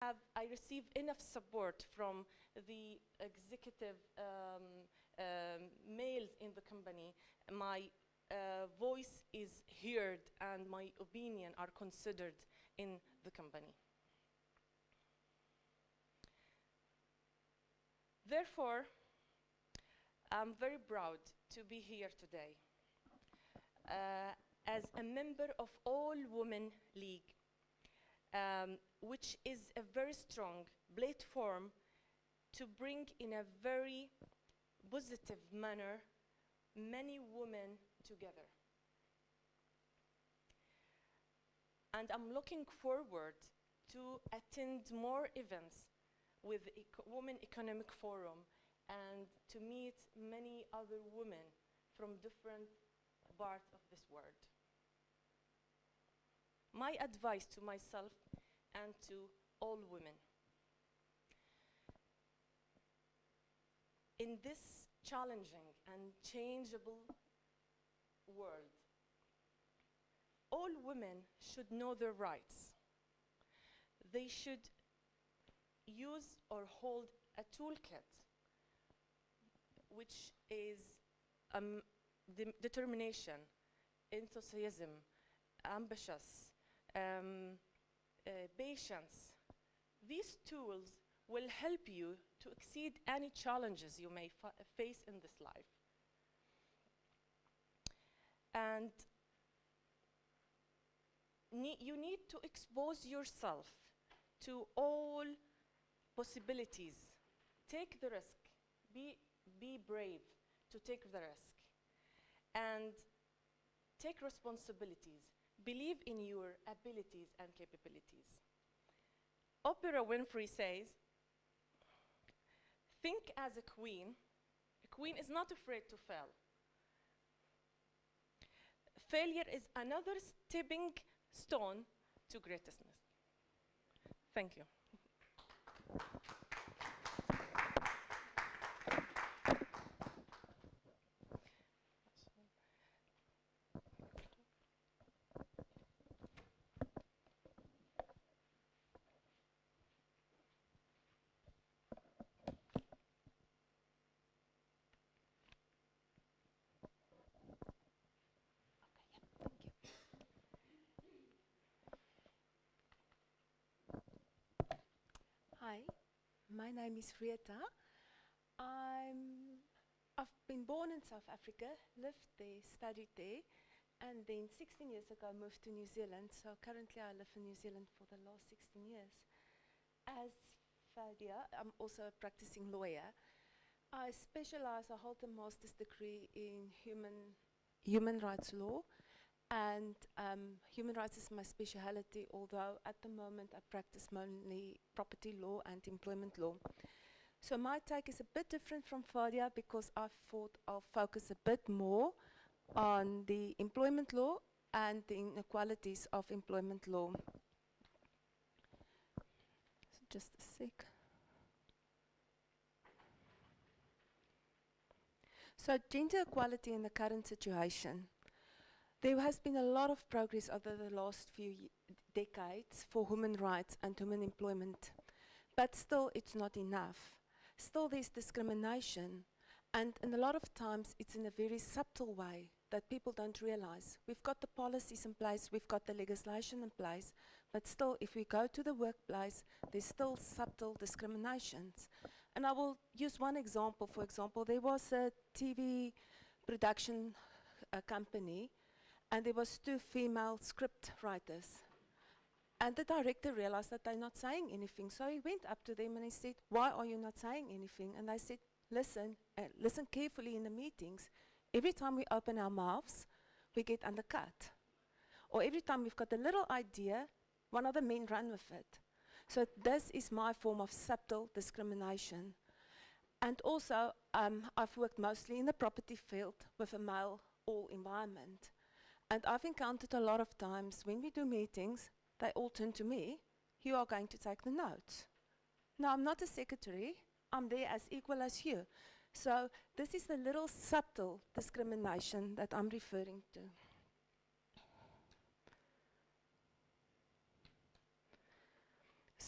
I receive enough support from the executive males in the company. My voice is heard and my opinion are considered in the company. Therefore, I'm very proud to be here today as a member of All Women League, which is a very strong platform to bring in a very positive manner many women together. And I'm looking forward to attend more events with the Women Economic Forum and to meet many other women from different parts of this world. My advice to myself and to all women: in this challenging and changeable world, all women should know their rights. They should use or hold a toolkit which is determination, enthusiasm, ambitious, patience. These tools will help you to exceed any challenges you may face in this life. And you need to expose yourself to all possibilities. Take the risk. Be brave to take the risk. And take responsibilities. Believe in your abilities and capabilities. Oprah Winfrey says, think as a queen. A queen is not afraid to fail. Failure is another stepping stone to greatness. Thank you. Hi, my name is Rieta. I've been born in South Africa, lived there, studied there, and then 16 years ago moved to New Zealand. So currently I live in New Zealand for the last 16 years. As Fadia, I'm also a practicing lawyer. I specialize, I hold a master's degree in human rights law. And human rights is my specialty, although at the moment I practice mainly property law and employment law. So my take is a bit different from Fadia because I thought I'll focus a bit more on the employment law and the inequalities of employment law. So just a sec. So gender equality in the current situation. There has been a lot of progress over the last few decades for human rights and human employment, but still it's not enough. Still there's discrimination, and a lot of times it's in a very subtle way that people don't realize. We've got the policies in place, we've got the legislation in place, but still if we go to the workplace, there's still subtle discriminations. And I will use one example. For example, there was a TV production company, and there was 2 female script writers. And the director realized that they're not saying anything. So he went up to them and he said, why are you not saying anything? And they said, listen carefully in the meetings. Every time we open our mouths, we get undercut. Or every time we've got a little idea, one of the men run with it. So this is my form of subtle discrimination. And also, I've worked mostly in the property field with a male-all environment. And I've encountered a lot of times when we do meetings, they all turn to me, you are going to take the notes. Now, I'm not a secretary, I'm there as equal as you. So this is the little subtle discrimination that I'm referring to.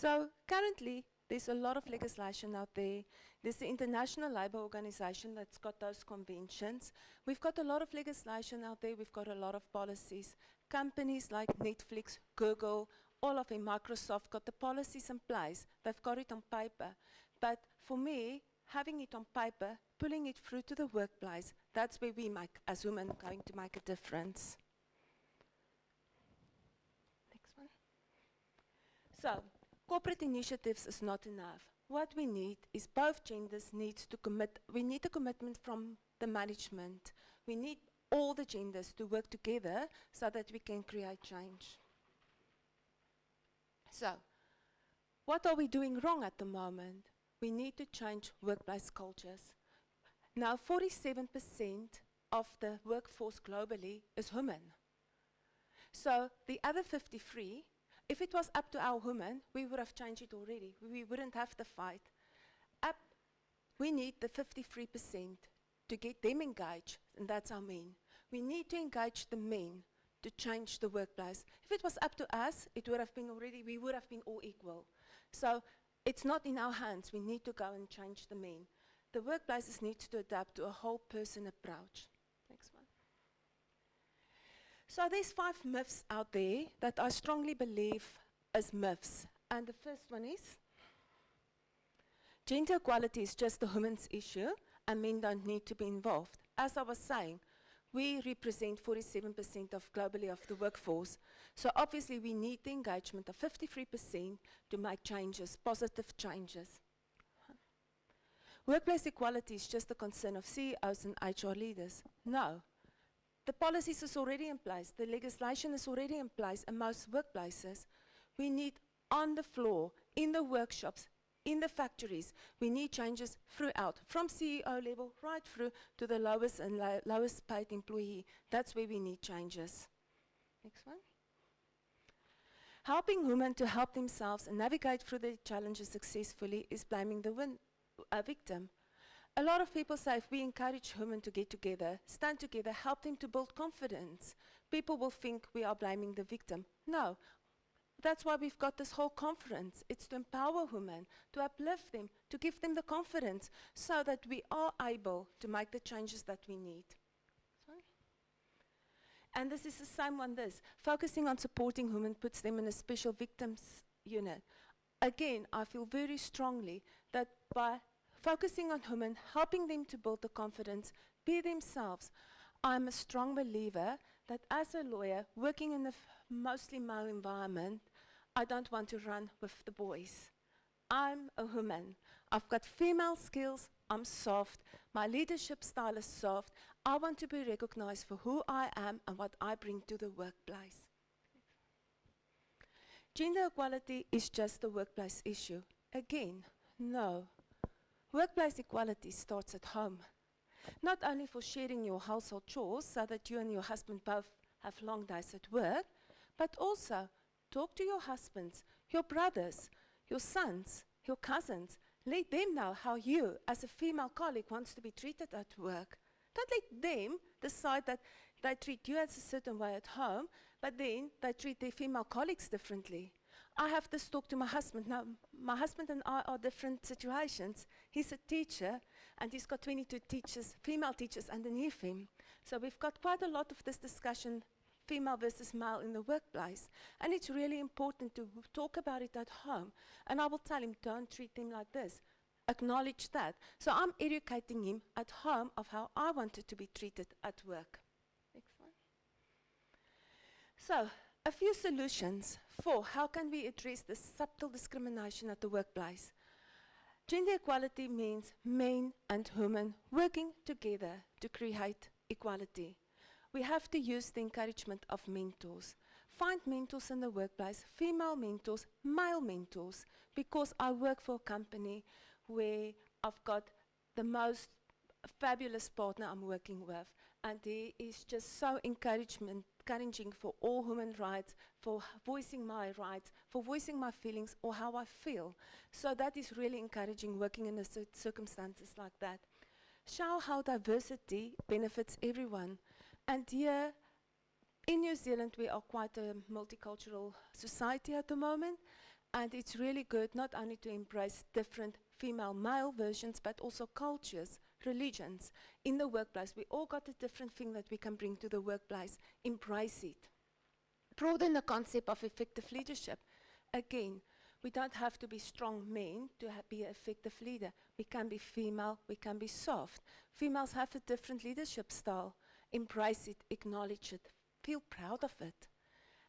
So currently, there's a lot of legislation out there. There's the International Labour Organization that's got those conventions. We've got a lot of legislation out there. We've got a lot of policies. Companies like Netflix, Google, all of them, Microsoft, got the policies in place. They've got it on paper. But for me, having it on paper, pulling it through to the workplace, that's where we, as women, are going to make a difference. Next one. So, corporate initiatives is not enough. What we need is both genders needs to commit. We need a commitment from the management. We need all the genders to work together so that we can create change. So, what are we doing wrong at the moment? We need to change workplace cultures. Now, 47% of the workforce globally is women. So, the other 53, if it was up to our women, we would have changed it already. We wouldn't have the fight. We need the 53% to get them engaged, and that's our men. We need to engage the men to change the workplace. If it was up to us, it would have been already, we would have been all equal. So it's not in our hands. We need to go and change the men. The workplaces need to adapt to a whole person approach. Next one. So there's 5 myths out there that I strongly believe as myths. And the first one is, gender equality is just a women's issue and men don't need to be involved. As I was saying, we represent 47% of globally of the workforce. So obviously we need the engagement of 53% to make changes, positive changes. Workplace equality is just a concern of CEOs and HR leaders. No. The policies is already in place. The legislation is already in place in most workplaces. We need on the floor, in the workshops, in the factories, we need changes throughout, from CEO level right through to the lowest and lowest paid employee. That's where we need changes. Next one. Helping women to help themselves and navigate through their challenges successfully is blaming the victim. A lot of people say if we encourage women to get together, stand together, help them to build confidence, people will think we are blaming the victim. No. That's why we've got this whole conference. It's to empower women, to uplift them, to give them the confidence so that we are able to make the changes that we need. Sorry. And this is the same one, focusing on supporting women puts them in a special victims unit. Again, I feel very strongly that by focusing on women, helping them to build the confidence, be themselves, I'm a strong believer that as a lawyer, working in a mostly male environment, I don't want to run with the boys. I'm a woman. I've got female skills. I'm soft. My leadership style is soft. I want to be recognized for who I am and what I bring to the workplace. Gender equality is just a workplace issue. Again, no. Workplace equality starts at home. Not only for sharing your household chores so that you and your husband both have long days at work, but also talk to your husbands, your brothers, your sons, your cousins. Let them know how you, as a female colleague, wants to be treated at work. Don't let them decide that they treat you as a certain way at home, but then they treat their female colleagues differently. I have this talk to my husband. Now, my husband and I are different situations. He's a teacher, and he's got 22 teachers, female teachers underneath him. So we've got quite a lot of this discussion, female versus male in the workplace. And it's really important to talk about it at home. And I will tell him, don't treat them like this. Acknowledge that. So I'm educating him at home of how I wanted to be treated at work. Next one. So, a few solutions for how can we address this subtle discrimination at the workplace. Gender equality means men and women working together to create equality. We have to use the encouragement of mentors. Find mentors in the workplace, female mentors, male mentors, because I work for a company where I've got the most fabulous partner I'm working with, and he is just so encouraging for all human rights, for voicing my rights, for voicing my feelings or how I feel. So that is really encouraging working in circumstances like that. Show how diversity benefits everyone. And here in New Zealand, we are quite a multicultural society at the moment, And it's really good not only to embrace different female-male versions, but also cultures, religions in the workplace. We all got a different thing that we can bring to the workplace. Embrace it. Broaden the concept of effective leadership. Again, we don't have to be strong men to be an effective leader. We can be female, we can be soft. Females have a different leadership style. Embrace it, acknowledge it, feel proud of it.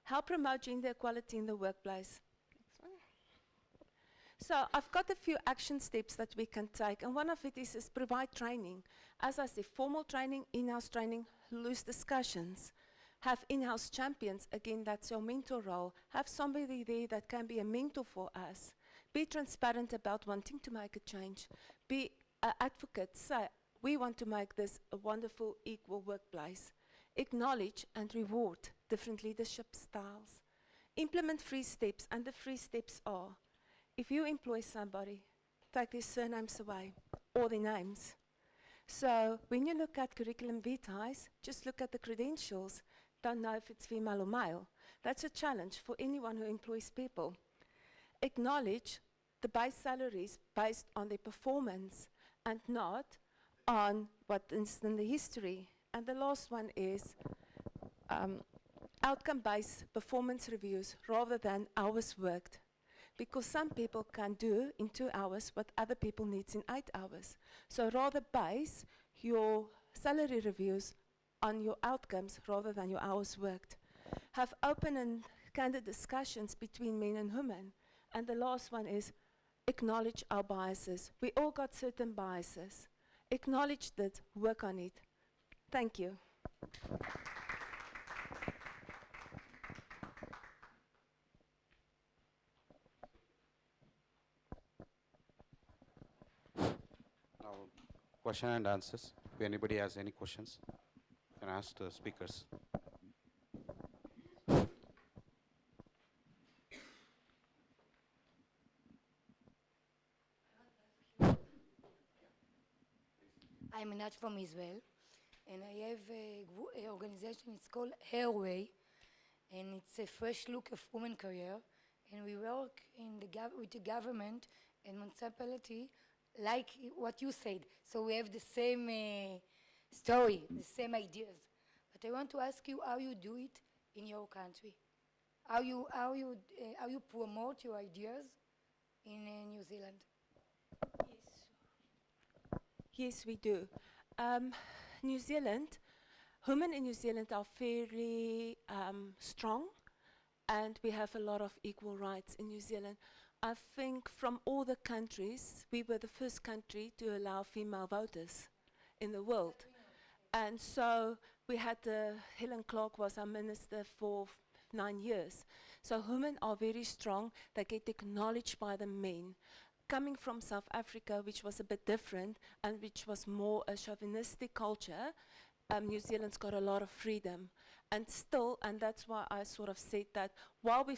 Help promote gender equality in the workplace. Next one. So I've got a few action steps that we can take, and one of it is provide training. As I say, formal training, in-house training, loose discussions. Have in-house champions, again, that's your mentor role. Have somebody there that can be a mentor for us. Be transparent about wanting to make a change. Be an advocate, say, we want to make this a wonderful, equal workplace. Acknowledge and reward different leadership styles. Implement 3 steps, and the 3 steps are, if you employ somebody, take their surnames away, or their names. So when you look at curriculum vitae, just look at the credentials. Don't know if it's female or male. That's a challenge for anyone who employs people. Acknowledge the base salaries based on their performance and not on what is in the history. And the last one is outcome-based performance reviews rather than hours worked. Because some people can do in 2 hours what other people need in 8 hours. So rather base your salary reviews on your outcomes rather than your hours worked. Have open and candid discussions between men and women. And the last one is acknowledge our biases. We all got certain biases. Acknowledge that, work on it. Thank you. Now, question and answers. If anybody has any questions, can ask the speakers. I'm Nat from Israel, and I have a organization. It's called Hairway, and it's a fresh look of women career. And we work in with the government and municipality, like what you said. So we have the same story, the same ideas. But I want to ask you how you do it in your country. How you promote your ideas in New Zealand. Yes, we do. New Zealand, women in New Zealand are very strong, and we have a lot of equal rights in New Zealand. I think from all the countries, we were the first country to allow female voters in the world. And so we had Helen Clark was our minister for 9 years. So women are very strong. They get acknowledged by the men. Coming from South Africa, which was a bit different and which was more a chauvinistic culture, New Zealand's got a lot of freedom. And still, and that's why I sort of said that while we